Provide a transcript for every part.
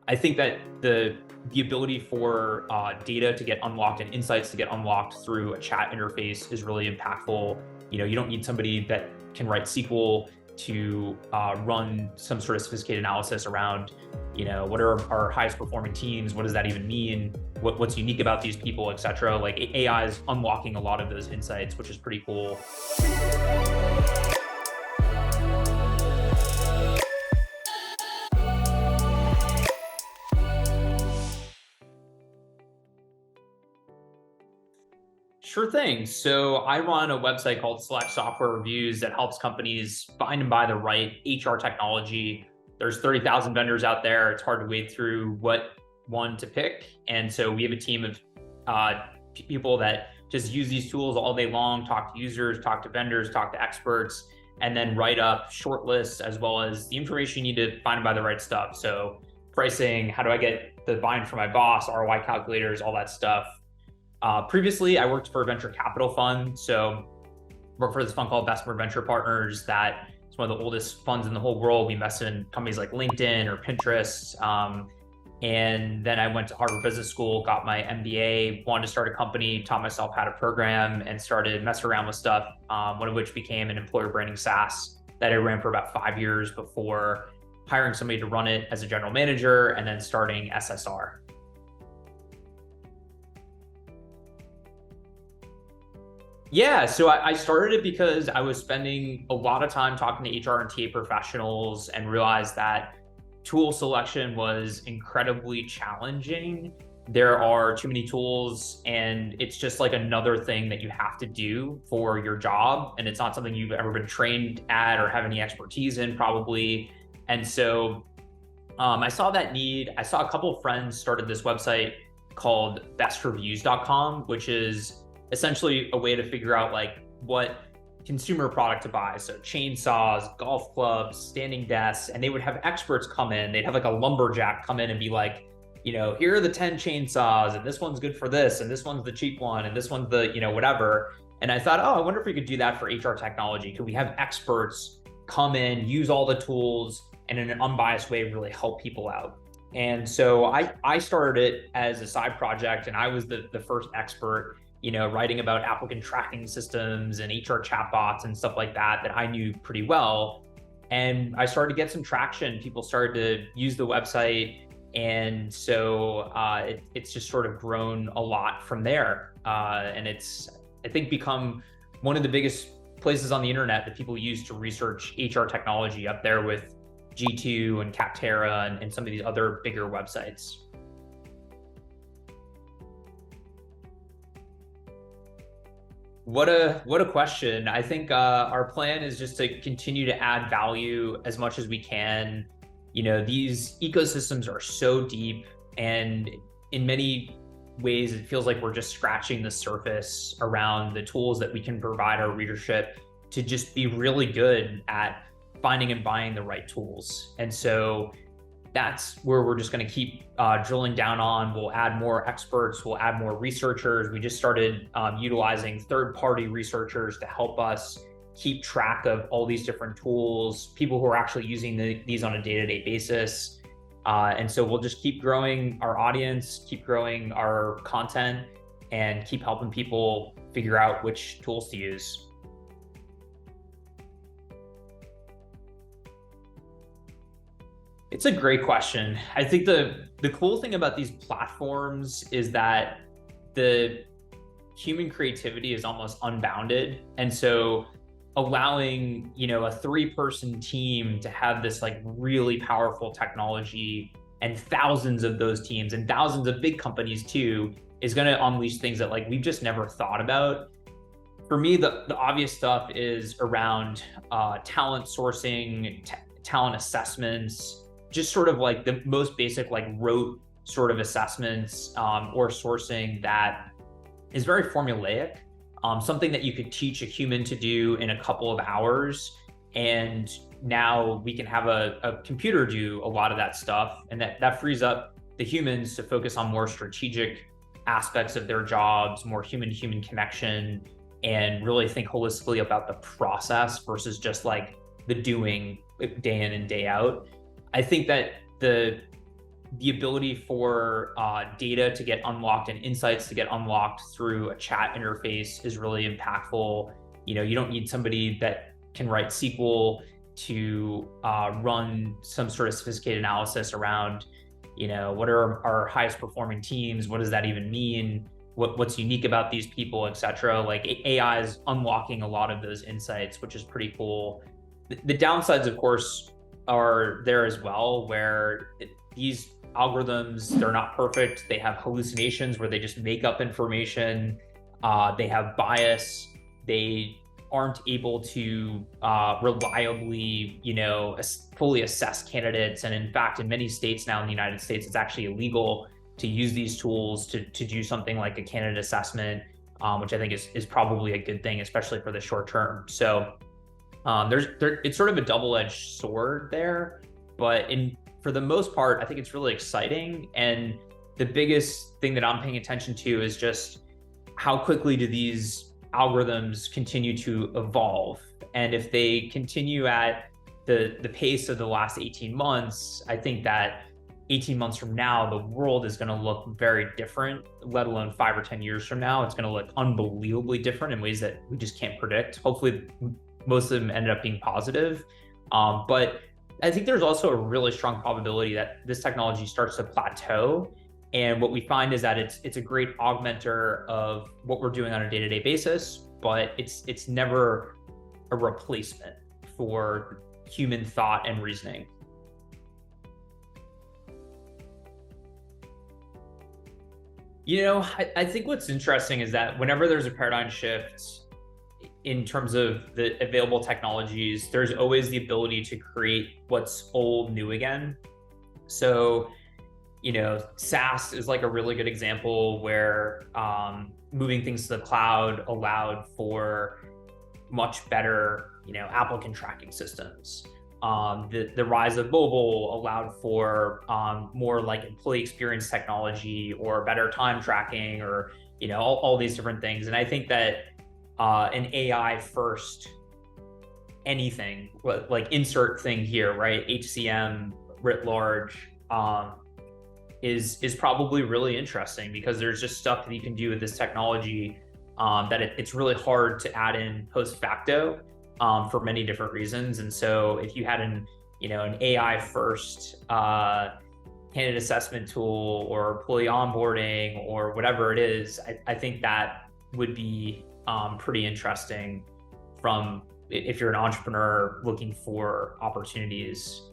I think that the ability for data to get unlocked and insights to get unlocked through a chat interface is really impactful. You don't need somebody that can write SQL to run some sort of sophisticated analysis around, what are our highest performing teams? What does that even mean? What's unique about these people, et cetera? Like AI is unlocking a lot of those insights, which is pretty cool. Sure thing. So I run a website called Select Software Reviews that helps companies find and buy the right HR technology. There's 30,000 vendors out there. It's hard to wade through what one to pick. And so we have a team of people that just use these tools all day long, talk to users, talk to vendors, talk to experts, and then write up short lists as well as the information you need to find and buy the right stuff. So pricing, how do I get the buy-in from my boss, ROI calculators, all that stuff. Previously, I worked for a venture capital fund. So worked for this fund called Bessemer Venture Partners that is one of the oldest funds in the whole world. We invest in companies like LinkedIn or Pinterest. And then I went to Harvard Business School, got my MBA, wanted to start a company, taught myself how to program and started messing around with stuff, one of which became an employer branding SaaS that I ran for about 5 years before hiring somebody to run it as a general manager and then starting SSR. Yeah, so I started it because I was spending a lot of time talking to HR and TA professionals and realized that tool selection was incredibly challenging. There are too many tools, and it's just like another thing that you have to do for your job. And it's not something you've ever been trained at or have any expertise in, probably. And so I saw that need. I saw a couple of friends started this website called bestreviews.com, which is essentially a way to figure out like what consumer product to buy. So chainsaws, golf clubs, standing desks, and they would have experts come in. They'd have like a lumberjack come in and be like, here are the 10 chainsaws, and this one's good for this, and this one's the cheap one, and this one's the, whatever. And I thought, oh, I wonder if we could do that for HR technology. Could we have experts come in, use all the tools, and in an unbiased way, really help people out? And so I started it as a side project, and I was the first expert, writing about applicant tracking systems and HR chatbots and stuff like that I knew pretty well. And I started to get some traction. People started to use the website. And so it's just sort of grown a lot from there. And it's, I think, become one of the biggest places on the internet that people use to research HR technology, up there with G2 and Capterra and some of these other bigger websites. What a question. I think our plan is just to continue to add value as much as we can. These ecosystems are so deep, and in many ways, it feels like we're just scratching the surface around the tools that we can provide our readership to just be really good at finding and buying the right tools. And so that's where we're just going to keep drilling down on. We'll add more experts, we'll add more researchers. We just started utilizing third-party researchers to help us keep track of all these different tools, people who are actually using these on a day-to-day basis. And so we'll just keep growing our audience, keep growing our content, and keep helping people figure out which tools to use. It's a great question. I think the cool thing about these platforms is that the human creativity is almost unbounded. And so allowing, a 3-person team to have this like really powerful technology, and thousands of those teams and thousands of big companies too, is going to unleash things that like we've just never thought about. For me, the obvious stuff is around talent sourcing, talent assessments, just sort of like the most basic, like rote sort of assessments or sourcing that is very formulaic, something that you could teach a human to do in a couple of hours. And now we can have a computer do a lot of that stuff. And that frees up the humans to focus on more strategic aspects of their jobs, more human-to-human connection, and really think holistically about the process versus just like the doing day in and day out. I think that the the ability for data to get unlocked and insights to get unlocked through a chat interface is really impactful. You don't need somebody that can write SQL to run some sort of sophisticated analysis around, what are our highest performing teams? What does that even mean? What's unique about these people, et cetera. Like AI is unlocking a lot of those insights, which is pretty cool. The downsides, of course, are there as well, where these algorithms, they're not perfect. They have hallucinations where they just make up information. They have bias. They aren't able to reliably, fully assess candidates. And in fact, in many states now in the United States, it's actually illegal to use these tools to do something like a candidate assessment, which I think is probably a good thing, especially for the short term. So it's sort of a double-edged sword there, but for the most part, I think it's really exciting. And the biggest thing that I'm paying attention to is just how quickly do these algorithms continue to evolve. And if they continue at the pace of the last 18 months, I think that 18 months from now, the world is going to look very different, let alone 5 or 10 years from now. It's going to look unbelievably different in ways that we just can't predict. Hopefully, most of them ended up being positive. But I think there's also a really strong probability that this technology starts to plateau. And what we find is that it's a great augmenter of what we're doing on a day-to-day basis, but it's never a replacement for human thought and reasoning. I think what's interesting is that whenever there's a paradigm shift in terms of the available technologies, there's always the ability to create what's old new again. So, SaaS is like a really good example where moving things to the cloud allowed for much better, applicant tracking systems. The rise of mobile allowed for more like employee experience technology or better time tracking, or all these different things. And I think that an AI first anything, like insert thing here, right? HCM writ large is probably really interesting, because there's just stuff that you can do with this technology that it's really hard to add in post facto. For many different reasons. And so if you had an AI first candidate assessment tool or employee onboarding or whatever it is, I think that would be pretty interesting if you're an entrepreneur looking for opportunities.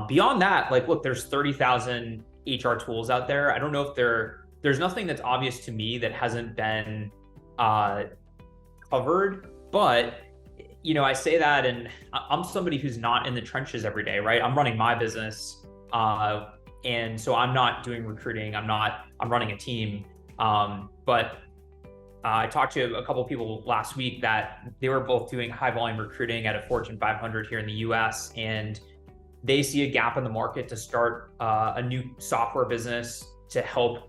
Beyond that, look, there's 30,000 HR tools out there. I don't know if there's nothing that's obvious to me that hasn't been covered, but I say that, and I'm somebody who's not in the trenches every day, right? I'm running my business. And so I'm not doing recruiting. I'm running a team. But I talked to a couple of people last week that they were both doing high volume recruiting at a Fortune 500 here in the US. And they see a gap in the market to start a new software business to help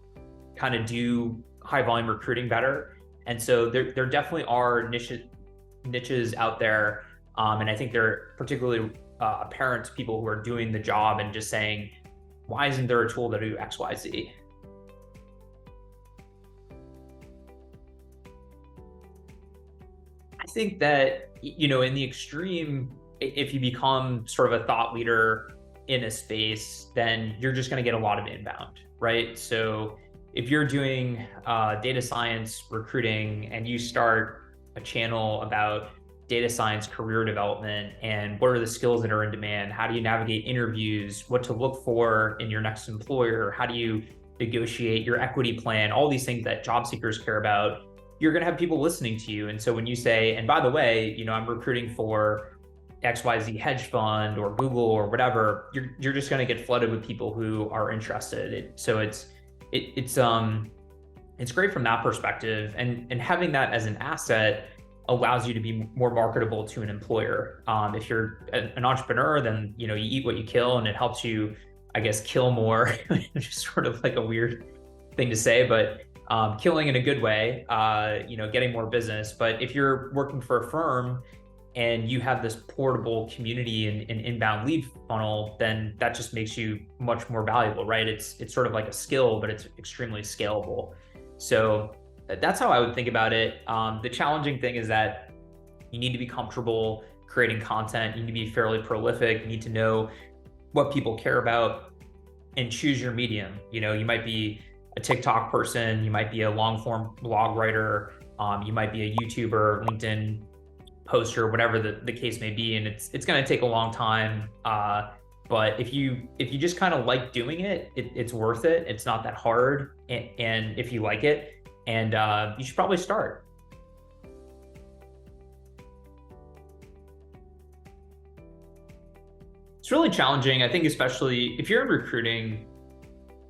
kind of do high volume recruiting better. And so there definitely are niches out there, and I think they're particularly apparent to people who are doing the job and just saying, why isn't there a tool to do X, Y, Z? I think that, in the extreme, if you become sort of a thought leader in a space, then you're just going to get a lot of inbound, right? So if you're doing data science recruiting and you start a channel about data science career development and what are the skills that are in demand, how do you navigate interviews, what to look for in your next employer, how do you negotiate your equity plan, all these things that job seekers care about, you're going to have people listening to you. And so when you say, and by the way, I'm recruiting for XYZ hedge fund or Google or whatever, you're just going to get flooded with people who are interested. So it's great from that perspective, and having that as an asset allows you to be more marketable to an employer. If you're an entrepreneur, then you eat what you kill, and it helps you, I guess, kill more, which is sort of like a weird thing to say, but killing in a good way, getting more business. But if you're working for a firm, and you have this portable community and inbound lead funnel, then that just makes you much more valuable, right? It's sort of like a skill, but it's extremely scalable. So that's how I would think about it. The challenging thing is that you need to be comfortable creating content. You need to be fairly prolific. You need to know what people care about and choose your medium. You know, you might be a TikTok person, you might be a long form blog writer, you might be a YouTuber, LinkedIn poster, whatever the case may be. And it's going to take a long time. But if you just kind of like doing it, it's worth it. It's not that hard. And if you like it, and you should probably start. It's really challenging. I think, especially if you're in recruiting,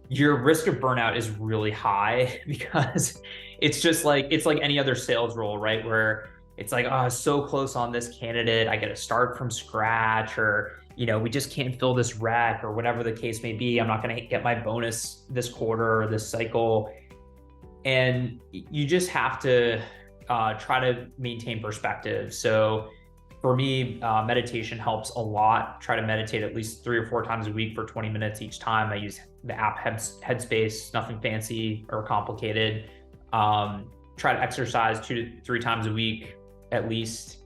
your risk of burnout is really high because it's like any other sales role, right? Where it's like, oh, so close on this candidate, I got to start from scratch, or, you know, we just can't fill this rec, or whatever the case may be. I'm not going to get my bonus this quarter or this cycle. And you just have to try to maintain perspective. So for me, meditation helps a lot. Try to meditate at least 3 or 4 times a week for 20 minutes each time. I use the app Headspace, nothing fancy or complicated. Try to exercise 2 to 3 times a week at least.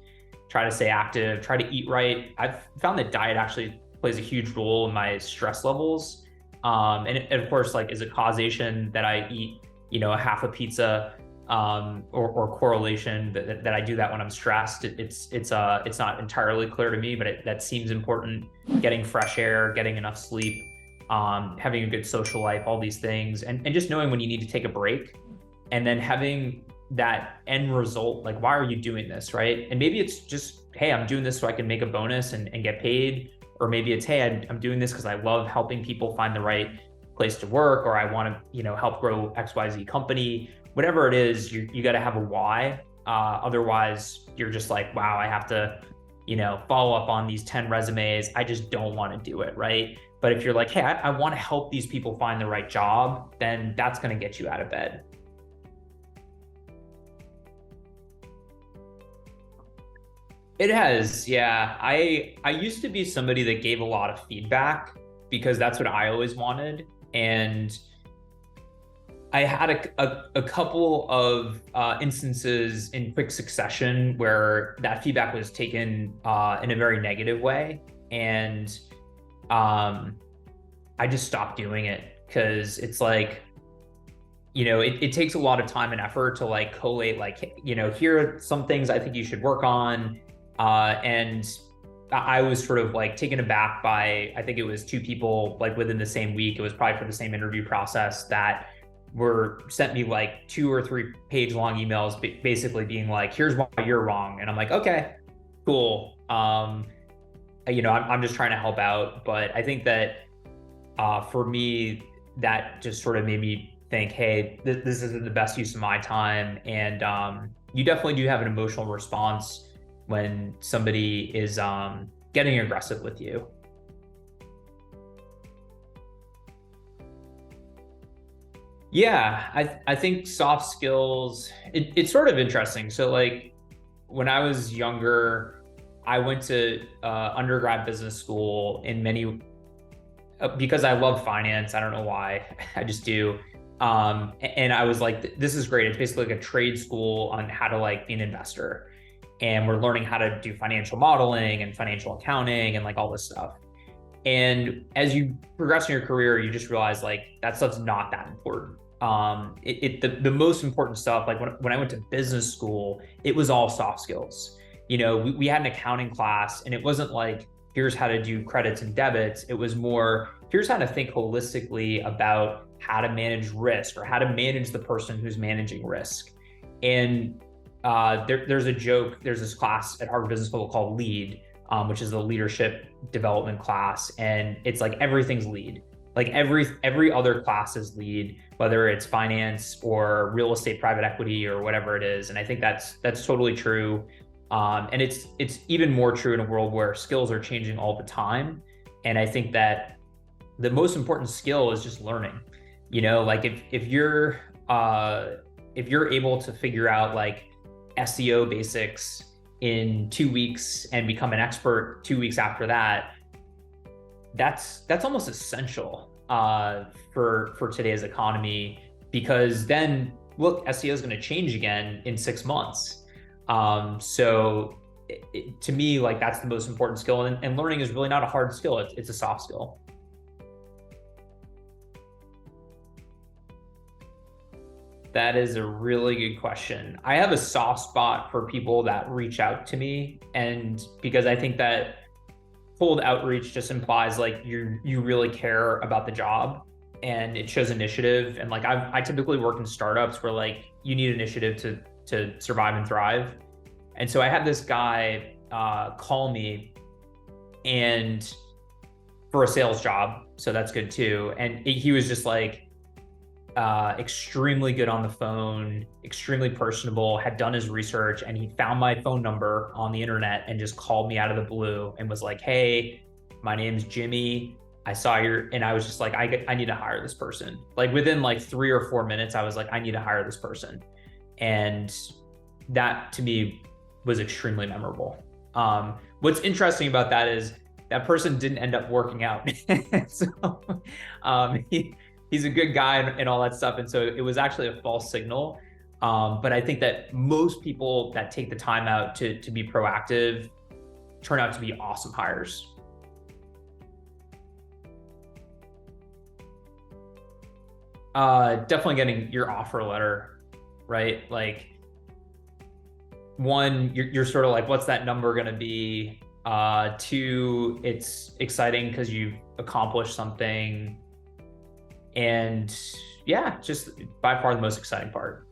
Try to stay active, try to eat right. I've found that diet actually plays a huge role in my stress levels. And of course, like, is it causation that I eat, you know, a half a pizza, or correlation that I do that when I'm stressed? It's not entirely clear to me, but that seems important. Getting fresh air, getting enough sleep, having a good social life, all these things, and just knowing when you need to take a break, and then having that end result, like, why are you doing this, right? And maybe it's just, hey, I'm doing this so I can make a bonus and get paid. Or maybe it's, hey, I'm doing this because I love helping people find the right place to work, or I want to, you know, help grow XYZ company. Whatever it is, you got to have a why. Otherwise, you're just like, wow, I have to, you know, follow up on these 10 resumes. I just don't want to do it, right? But if you're like, hey, I want to help these people find the right job, then that's going to get you out of bed. It has, yeah. I used to be somebody that gave a lot of feedback because that's what I always wanted. And I had a couple of instances in quick succession where that feedback was taken in a very negative way. And I just stopped doing it because it's like, you know, it takes a lot of time and effort to like collate, like, you know, here are some things I think you should work on. And I was sort of like taken aback by, I think it was 2 people like within the same week. It was probably for the same interview process that were sent me like 2 or 3 page long emails, basically being like, here's why you're wrong. And I'm like, okay, cool. You know, I'm just trying to help out. But I think that for me, that just sort of made me think, hey, this isn't the best use of my time. And you definitely do have an emotional response when somebody is getting aggressive with you. Yeah, I think soft skills, it's sort of interesting. So like when I was younger, I went to undergrad business school in many, because I love finance. I don't know why, I just do. And I was like, this is great. It's basically like a trade school on how to like be an investor. And we're learning how to do financial modeling and financial accounting and like all this stuff. And as you progress in your career, you just realize like that stuff's not that important. The most important stuff, like when I went to business school, it was all soft skills. You know, we had an accounting class, and it wasn't like, here's how to do credits and debits. It was more, here's how to think holistically about how to manage risk, or how to manage the person who's managing risk. And there's a joke, there's this class at Harvard Business School called LEAD, which is the leadership development class. And it's like everything's LEAD. Like every other class is LEAD, whether it's finance or real estate, private equity, or whatever it is. And I think that's totally true. And it's even more true in a world where skills are changing all the time. And I think that the most important skill is just learning. You know, like if you're able to figure out like SEO basics in 2 weeks and become an expert 2 weeks after that, that's almost essential for today's economy, because then look, SEO is going to change again in 6 months. So to me, like, that's the most important skill, and learning is really not a hard skill. It's a soft skill. That is a really good question. I have a soft spot for people that reach out to me, and because I think that cold outreach just implies like you really care about the job, and it shows initiative. And like I typically work in startups where like you need initiative to survive and thrive. And so I had this guy call me, and for a sales job, so that's good too. And he was just like extremely good on the phone, extremely personable, had done his research, and he found my phone number on the internet and just called me out of the blue and was like, "Hey, my name's Jimmy. I saw your," and I was just like, I need to hire this person. Like within like 3 or 4 minutes, I was like, I need to hire this person. And that to me was extremely memorable. What's interesting about that is that person didn't end up working out. So he's a good guy and all that stuff. And so it was actually a false signal. But I think that most people that take the time out to be proactive turn out to be awesome hires. Definitely getting your offer letter, right? Like, one, you're sort of like, what's that number going to be? Two, it's exciting because you've accomplished something. And yeah, just by far the most exciting part.